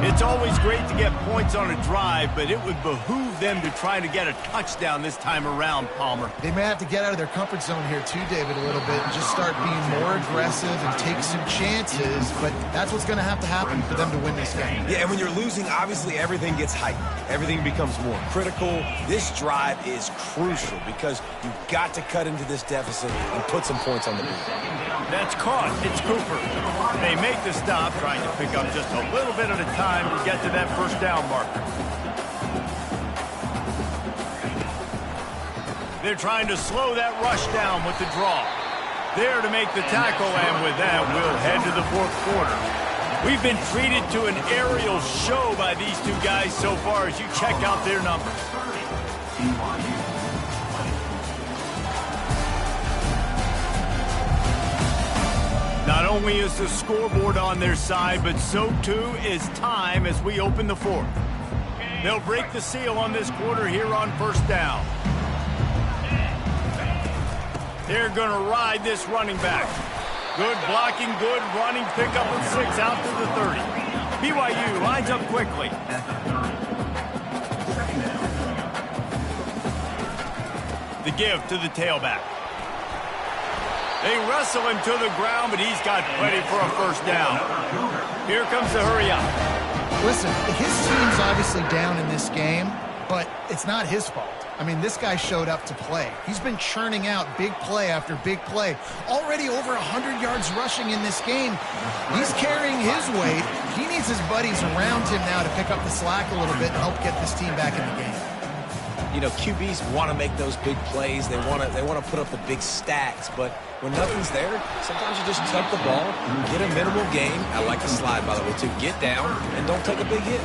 Speaker 1: It's always great to get points on a drive, but it would behoove them to try to get a touchdown this time around, Palmer.
Speaker 3: They may have to get out of their comfort zone here too, David, a little bit and just start being more aggressive and take some chances, but that's what's going to have to happen for them to win this game.
Speaker 2: Yeah, and when you're losing, obviously everything gets heightened. Everything becomes more critical. This drive is crucial because you've got to cut into this deficit and put some points on the board.
Speaker 1: That's caught. It's Cooper. They make the stop, trying to pick up just a little bit at a time to get to that first down marker. They're trying to slow that rush down with the draw. There to make the tackle, and with that, we'll head to the 4th quarter. We've been treated to an aerial show by these two guys so far as you check out their numbers. Not only is the scoreboard on their side, but so too is time as we open the 4th. They'll break the seal on this quarter here on first down. They're going to ride this running back. Good blocking, good running, pick up of 6 out to the 30. BYU lines up quickly. The give to the tailback. They wrestle him to the ground, but he's got plenty for a first down. Here comes the hurry up.
Speaker 3: Listen, his team's obviously down in this game, but it's not his fault. I mean, this guy showed up to play. He's been churning out big play after big play. Already over 100 yards rushing in this game. He's carrying his weight. He needs his buddies around him now to pick up the slack a little bit and help get this team back in the game.
Speaker 2: You know, QBs want to make those big plays. They want to put up the big stacks, but when nothing's there, sometimes you just tuck the ball, get a minimal gain. I like the slide, by the way, too. Get down and don't take a big hit.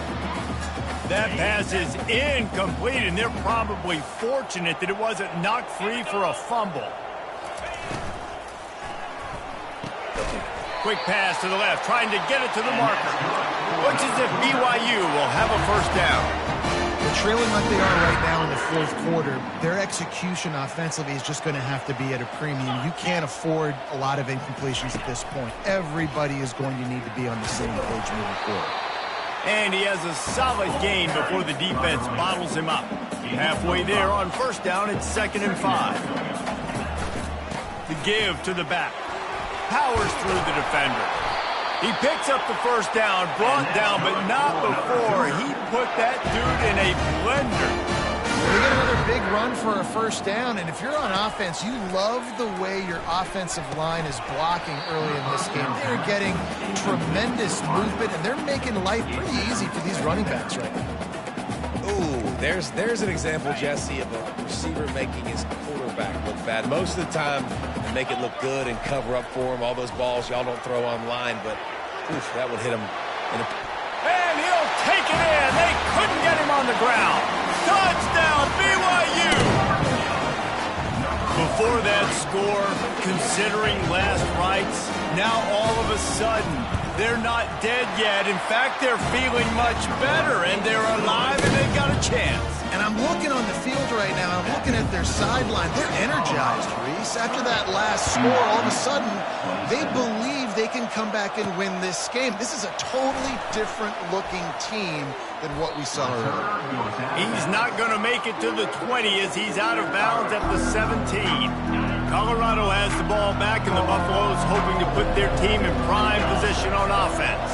Speaker 1: That pass is incomplete, and they're probably fortunate that it wasn't knocked free for a fumble. Quick pass to the left, trying to get it to the marker. Looks as if BYU will have a first down.
Speaker 3: They're trailing like they are right now in the 4th quarter. Their execution offensively is just going to have to be at a premium. You can't afford a lot of incompletions at this point. Everybody is going to need to be on the same page moving forward.
Speaker 1: And he has a solid gain before the defense bottles him up. Halfway there on first down, it's 2nd and 5. The give to the back. Powers through the defender. He picks up the first down, brought down, but not before he put that dude in a blender.
Speaker 3: We get another big run for a first down, and if you're on offense, you love the way your offensive line is blocking early in this game. They're getting tremendous movement, and they're making life pretty easy for these running backs right now.
Speaker 2: Ooh, there's an example, Jesse, of a receiver making his quarterback look bad. Most of the time, they make it look good and cover up for him. All those balls y'all don't throw online, but oof, that would hit him in a...
Speaker 1: And he'll take it in. They couldn't get him on the ground. Touchdown, BYU! Before that score, considering last rites, now all of a sudden, they're not dead yet. In fact, they're feeling much better, and they're alive, and they've got a chance.
Speaker 3: And I'm looking on the field right now, I'm looking at their sideline. They're energized, Reese. After that last score, all of a sudden, they believe they can come back and win this game. This is a totally different-looking team than what we saw earlier.
Speaker 1: He's not going to make it to the 20 as he's out of bounds at the 17. Colorado has the ball back, and the Buffaloes hoping to put their team in prime position on offense.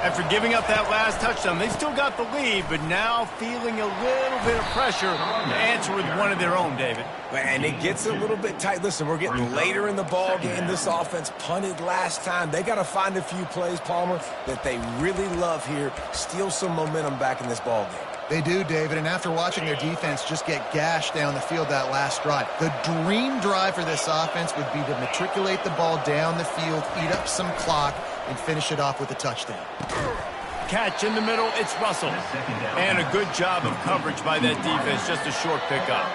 Speaker 1: After giving up that last touchdown, they still got the lead, but now feeling a little bit of pressure to answer with one of their own, David.
Speaker 2: And it gets a little bit tight. Listen, we're getting later in the ball game. This offense punted last time. They got to find a few plays, Palmer, that they really love here. Steal some momentum back in this ball game.
Speaker 3: They do, David, and after watching their defense just get gashed down the field that last drive, the dream drive for this offense would be to matriculate the ball down the field, eat up some clock, and finish it off with a touchdown.
Speaker 1: Catch in the middle, it's Russell. And a good job of coverage by that defense, just a short pickup.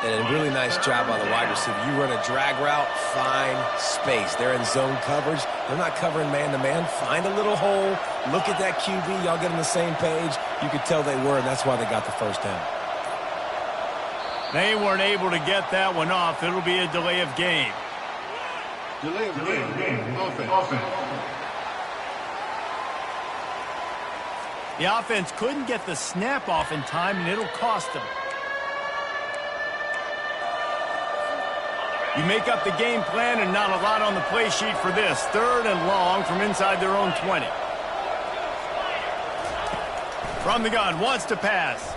Speaker 2: And a really nice job by the wide receiver. You run a drag route, find space. They're in zone coverage. They're not covering man-to-man. Find a little hole. Look at that QB. Y'all get on the same page. You could tell they were, and that's why they got the first down.
Speaker 1: They weren't able to get that one off. It'll be a delay of game.
Speaker 7: Delay of game. Offense.
Speaker 1: The offense couldn't get the snap off in time, and it'll cost them. You make up the game plan and not a lot on the play sheet for this. 3rd and long from inside their own 20. From the gun, wants to pass.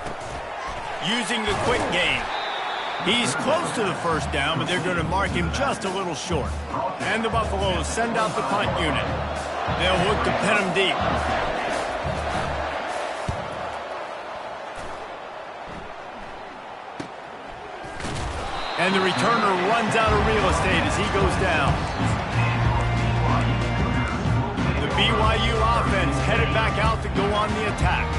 Speaker 1: Using the quick game. He's close to the first down, but they're going to mark him just a little short. And the Buffaloes send out the punt unit. They'll look to pin him deep. And the returner runs out of real estate as he goes down. The BYU offense headed back out to go on the attack.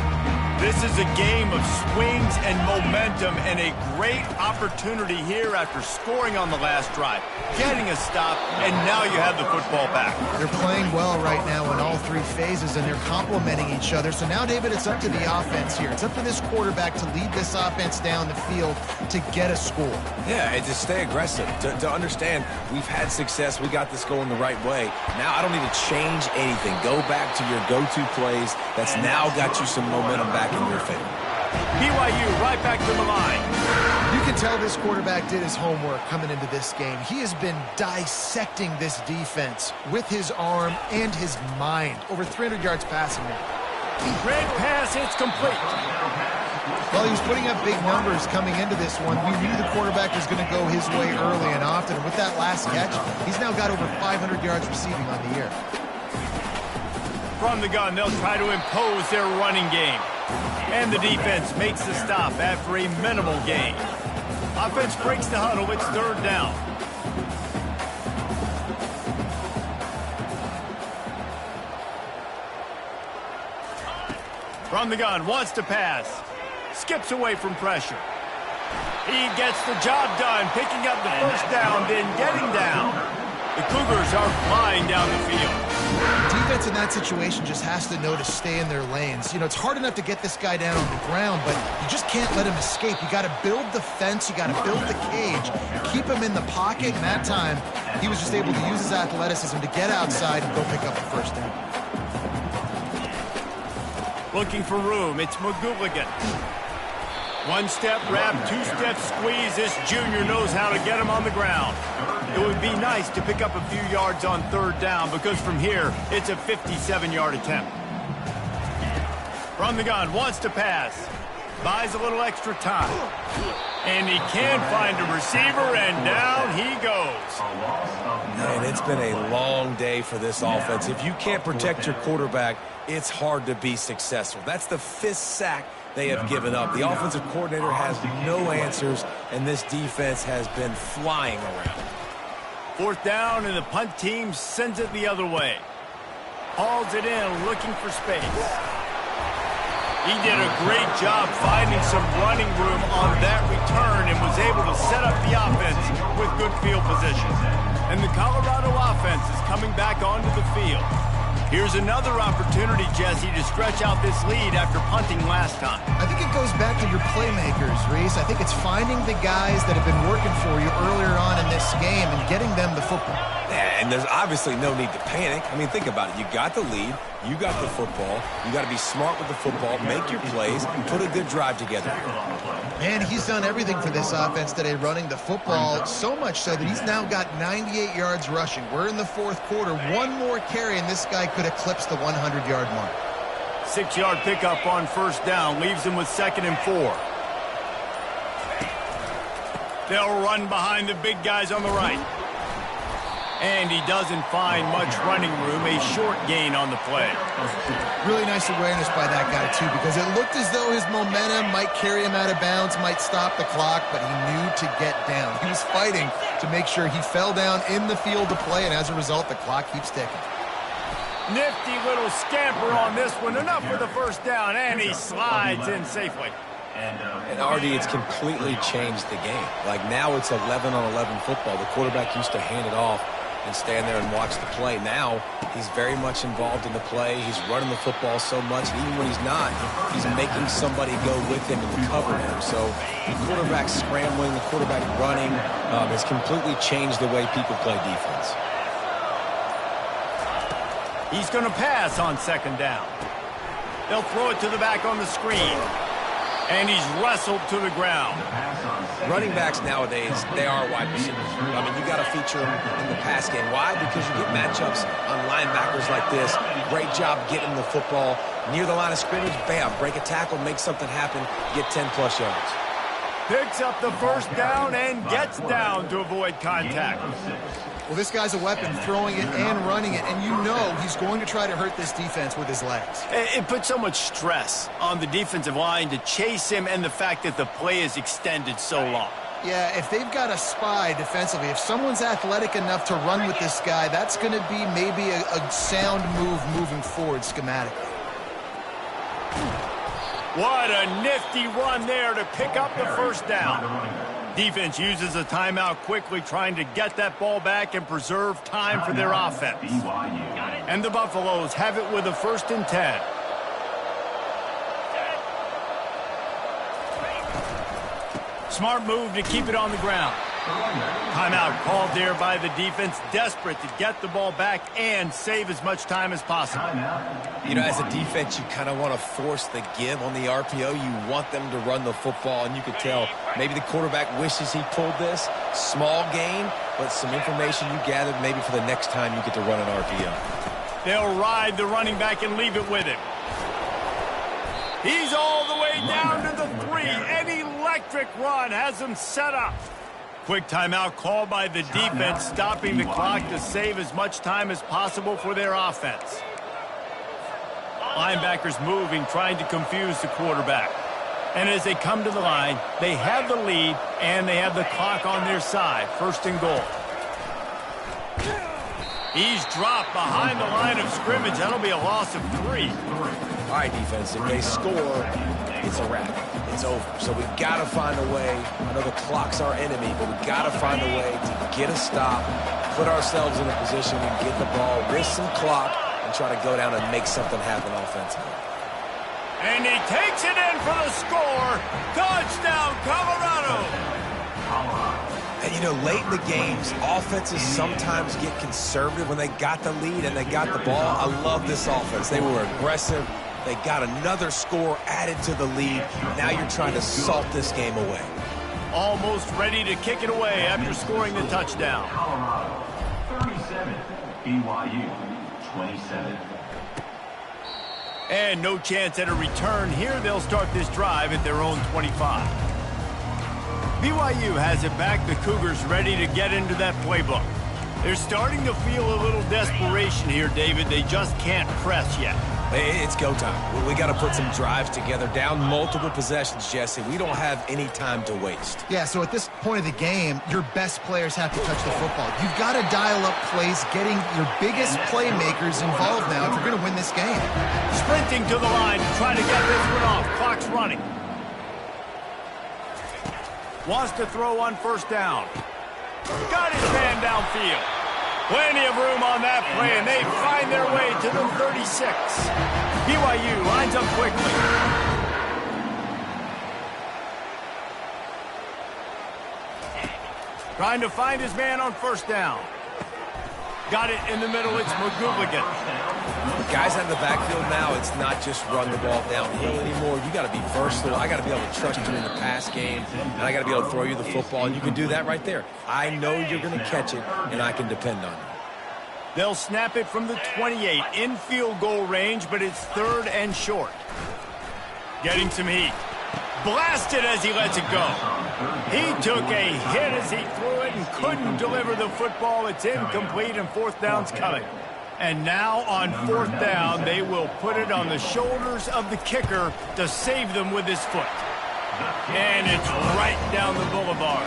Speaker 1: This is a game of swings and momentum and a great opportunity here after scoring on the last drive, getting a stop, and now you have the football back.
Speaker 3: They're playing well right now in all 3 phases, and they're complementing each other. So now, David, it's up to the offense here. It's up to this quarterback to lead this offense down the field to get a score.
Speaker 2: Yeah, and to stay aggressive, to understand we've had success, we got this going the right way. Now I don't need to change anything. Go back to your go-to plays. That's now got you some momentum back in your favor.
Speaker 1: BYU right back to the line.
Speaker 3: You can tell this quarterback did his homework coming into this game. He has been dissecting this defense with his arm and his mind. Over 300 yards passing now.
Speaker 1: Great pass, it's complete.
Speaker 3: Well, he was putting up big numbers coming into this one. We knew the quarterback was going to go his way early and often. And with that last catch, he's now got over 500 yards receiving on the year.
Speaker 1: From the gun, they'll try to impose their running game. And the defense makes the stop after a minimal gain. Offense breaks the huddle, it's 3rd down. From the gun, wants to pass. Skips away from pressure. He gets the job done, picking up the first down, then getting down. The Cougars are flying down the field.
Speaker 3: Defense in that situation just has to know to stay in their lanes. You know, it's hard enough to get this guy down on the ground, but you just can't let him escape. You got to build the fence. You got to build the cage. Keep him in the pocket. And that time, he was just able to use his athleticism to get outside and go pick up the first down.
Speaker 1: Looking for room. It's McGooligan. One-step wrap, two-step squeeze. This junior knows how to get him on the ground. It would be nice to pick up a few yards on third down because from here, it's a 57-yard attempt. From the gun, wants to pass. Buys a little extra time. And he can find a receiver, and down he goes.
Speaker 2: Man, it's been a long day for this offense. If you can't protect your quarterback, it's hard to be successful. That's the 5th sack they have given up. The offensive coordinator has no answers, and this defense has been flying around.
Speaker 1: 4th down, and the punt team sends it the other way. Hauls it in, looking for space. He did a great job finding some running room on that return and was able to set up the offense with good field position. And the Colorado offense is coming back onto the field. Here's another opportunity, Jesse, to stretch out this lead after punting last time.
Speaker 3: I think it goes back to your playmakers, Reese. I think it's finding the guys that have been working for you earlier on in this game and getting them the football.
Speaker 2: Yeah, and there's obviously no need to panic. I mean, think about it. You got the lead. You got the football. You got to be smart with the football, make your plays, put a good drive together.
Speaker 3: Man, he's done everything for this offense today, running the football, so much so that he's now got 98 yards rushing. We're in the 4th quarter. One more carry, and this guy could eclipse the 100-yard mark.
Speaker 1: 6-yard pickup on 1st down, leaves him with 2nd and 4. They'll run behind the big guys on the right. And he doesn't find much running room, a short gain on the play.
Speaker 3: Really nice awareness by that guy, too, because it looked as though his momentum might carry him out of bounds, might stop the clock, but he knew to get down. He was fighting to make sure he fell down in the field to play, and as a result, the clock keeps ticking.
Speaker 1: Nifty little scamper on this one. Enough for the 1st down, and he slides in safely.
Speaker 2: And RD, it's completely changed the game. Like now it's 11-on-11 football. The quarterback used to hand it off and stand there and watch the play. Now he's very much involved in the play. He's running the football so much, and even when he's not, he's making somebody go with him and cover him. So the quarterback scrambling, the quarterback running has completely changed the way people play defense.
Speaker 1: He's going to pass on 2nd down. They'll throw it to the back on the screen. And he's wrestled to the ground.
Speaker 2: Running backs nowadays, they are wide receivers. I mean, you got to feature them in the pass game. Why? Because you get matchups on linebackers like this. Great job getting the football near the line of scrimmage. Bam, break a tackle, make something happen, get 10-plus yards.
Speaker 1: Picks up the 1st down and gets down to avoid contact.
Speaker 3: Well, this guy's a weapon, throwing it and running it, and you know he's going to try to hurt this defense with his legs.
Speaker 1: It puts so much stress on the defensive line to chase him and the fact that the play is extended so long.
Speaker 3: Yeah, if they've got a spy defensively, if someone's athletic enough to run with this guy, that's going to be maybe a sound move moving forward schematically.
Speaker 1: What a nifty run there to pick up the 1st down. Defense uses a timeout quickly, trying to get that ball back and preserve time for their offense. And the Buffaloes have it with a 1st and 10. Smart move to keep it on the ground. Timeout called there by the defense, desperate to get the ball back and save as much time as possible.
Speaker 2: You know, as a defense, you kind of want to force the give on the RPO. You want them to run the football, and you could tell maybe the quarterback wishes he pulled this. Small gain, but some information you gathered maybe for the next time you get to run an RPO.
Speaker 1: They'll ride the running back and leave it with him. He's all the way down to the 3. An electric run has him set up. Quick timeout called by the defense, stopping the clock to save as much time as possible for their offense. Linebackers moving, trying to confuse the quarterback. And as they come to the line, they have the lead, and they have the clock on their side. 1st and goal. He's dropped behind the line of scrimmage. That'll be a loss of 3.
Speaker 2: All right, defense, if they score, it's a wrap. It's over. So we got to find a way. I know the clock's our enemy, but we got to find a way to get a stop, put ourselves in a position and get the ball, risk some clock, and try to go down and make something happen offensively.
Speaker 1: And he takes it in for the score. Touchdown, Colorado.
Speaker 2: And, you know, late in the games, offenses sometimes get conservative when they got the lead and they got the ball. I love this offense. They were aggressive, They got another score added to the lead. Now you're trying to salt this game away.
Speaker 1: Almost ready to kick it away after scoring the touchdown.
Speaker 5: Colorado 37, BYU 27.
Speaker 1: And no chance at a return here. They'll start this drive at their own 25. BYU has it back. The Cougars ready to get into that playbook. They're starting to feel a little desperation here, David. They just can't press yet.
Speaker 2: It's go time. We got to put some drives together. Down multiple possessions, Jesse. We don't have any time to waste.
Speaker 3: Yeah, so at this point of the game, your best players have to touch the football. You've got to dial up plays, getting your biggest playmakers involved now if you're going to win this game.
Speaker 1: Sprinting to the line to try to get this one off. Clock's running. Wants to throw on first down. Got his man downfield. Plenty of room on that play, and they find their way to the 36. BYU lines up quickly. Trying to find his man on first down. Got it in the middle. It's McGooligan.
Speaker 2: Guys out of the backfield now, it's not just run the ball downhill anymore. You got to be versatile. I got to be able to trust you in the pass game, and I got to be able to throw you the football, and you can do that right there. I know you're going to catch it, and I can depend on you.
Speaker 1: They'll snap it from the 28 in field goal range, but it's third and short. Getting some heat. Blasted as he lets it go. He took a hit as he threw it and couldn't deliver the football. It's incomplete, and fourth down's coming. And now on fourth down, they will put it on the shoulders of the kicker to save them with his foot. And it's right down the boulevard.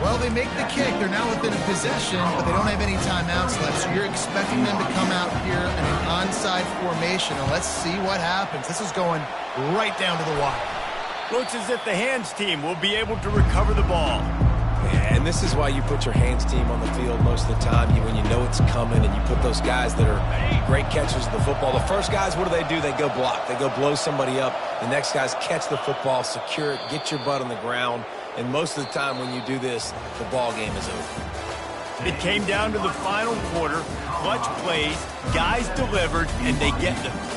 Speaker 3: Well, they make the kick. They're now within a possession, but they don't have any timeouts left. So you're expecting them to come out here in an onside formation. And let's see what happens. This is going right down to the wire.
Speaker 1: Looks as if the hands team will be able to recover the ball.
Speaker 2: And this is why you put your hands team on the field most of the time when you know it's coming, and you put those guys that are great catchers of the football. The first guys, what do? They go block. They go blow somebody up. The next guys catch the football, secure it, get your butt on the ground. And most of the time when you do this, the ball game is over.
Speaker 1: It came down to the final quarter. Clutch plays, guys delivered, and they get the